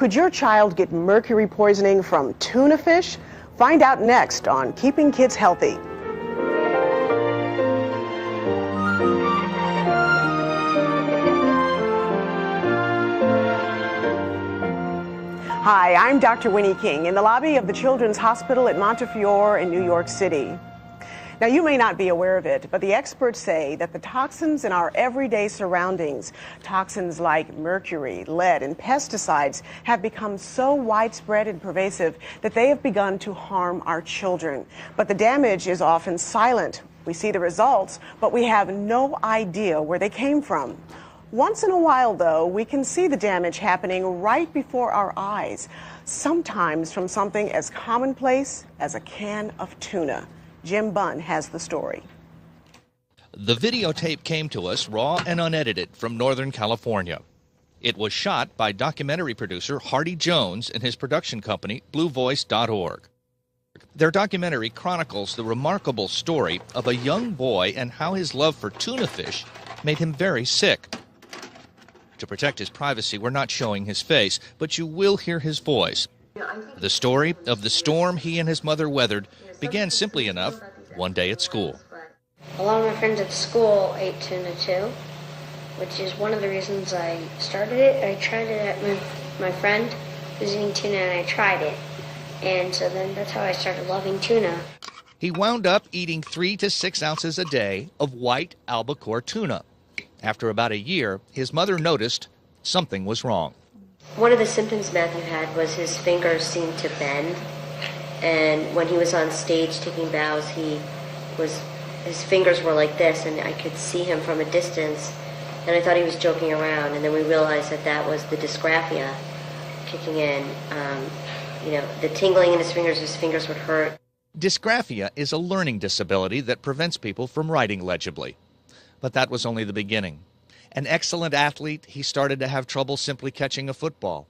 Could your child get mercury poisoning from tuna fish? Find out next on Keeping Kids Healthy. Hi, I'm Dr. Winnie King in the lobby of the Children's Hospital at Montefiore in New York City. Now, you may not be aware of it, but the experts say that the toxins in our everyday surroundings, toxins like mercury, lead, and pesticides, have become so widespread and pervasive that they have begun to harm our children. But the damage is often silent. We see the results, but we have no idea where they came from. Once in a while, though, we can see the damage happening right before our eyes, sometimes from something as commonplace as a can of tuna. Jim Bunn has the story. The videotape came to us raw and unedited from Northern California. It was shot by documentary producer Hardy Jones and his production company, BlueVoice.org. Their documentary chronicles the remarkable story of a young boy and how his love for tuna fish made him very sick. To protect his privacy, we're not showing his face, but you will hear his voice. The story of the storm he and his mother weathered began simply enough one day at school. A lot of my friends at school ate tuna too, which is one of the reasons I started it. I tried it at my friend was eating tuna and I tried it. And so then that's how I started loving tuna. He wound up eating 3 to 6 ounces a day of white albacore tuna. After about a year, his mother noticed something was wrong. One of the symptoms Matthew had was his fingers seemed to bend, and when he was on stage taking bows, his fingers were like this, and I could see him from a distance, and I thought he was joking around, and then we realized that was the dysgraphia kicking in. The tingling in his fingers would hurt. Dysgraphia is a learning disability that prevents people from writing legibly. But that was only the beginning. An excellent athlete, he started to have trouble simply catching a football.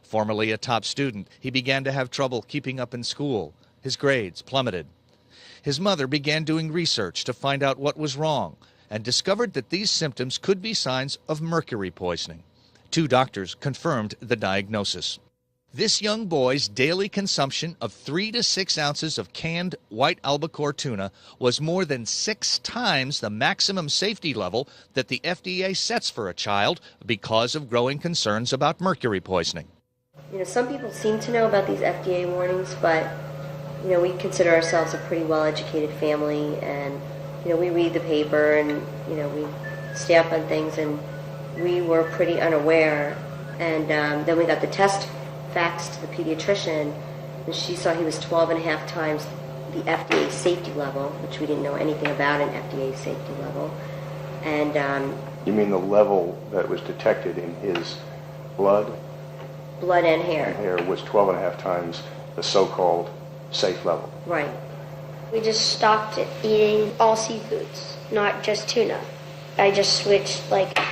Formerly a top student, he began to have trouble keeping up in school. His grades plummeted. His mother began doing research to find out what was wrong and discovered that these symptoms could be signs of mercury poisoning. 2 doctors confirmed the diagnosis. This young boy's daily consumption of 3 to 6 ounces of canned white albacore tuna was more than 6 times the maximum safety level that the FDA sets for a child because of growing concerns about mercury poisoning. Some people seem to know about these FDA warnings, but we consider ourselves a pretty well-educated family, and we read the paper and we stay up on things, and we were pretty unaware. And then we got the test facts to the pediatrician, and she saw he was 12.5 times the FDA safety level, which we didn't know anything about an FDA safety level. And you mean the level that was detected in his blood? Blood and hair. And hair was 12.5 times the so-called safe level. Right. We just stopped eating all seafoods, not just tuna. I just switched,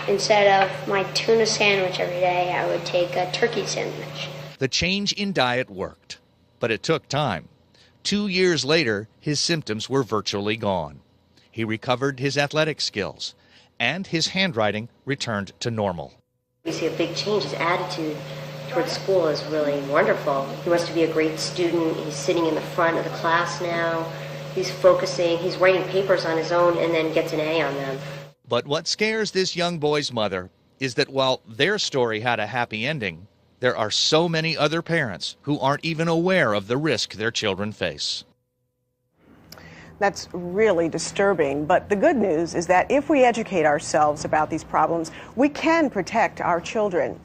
instead of my tuna sandwich every day, I would take a turkey sandwich. The change in diet worked, but it took time. 2 years later, his symptoms were virtually gone. He recovered his athletic skills, and his handwriting returned to normal. We see a big change. His attitude towards school is really wonderful. He wants to be a great student. He's sitting in the front of the class now. He's focusing. He's writing papers on his own and then gets an A on them. But what scares this young boy's mother is that while their story had a happy ending, there are so many other parents who aren't even aware of the risk their children face. That's really disturbing, but the good news is that if we educate ourselves about these problems, we can protect our children.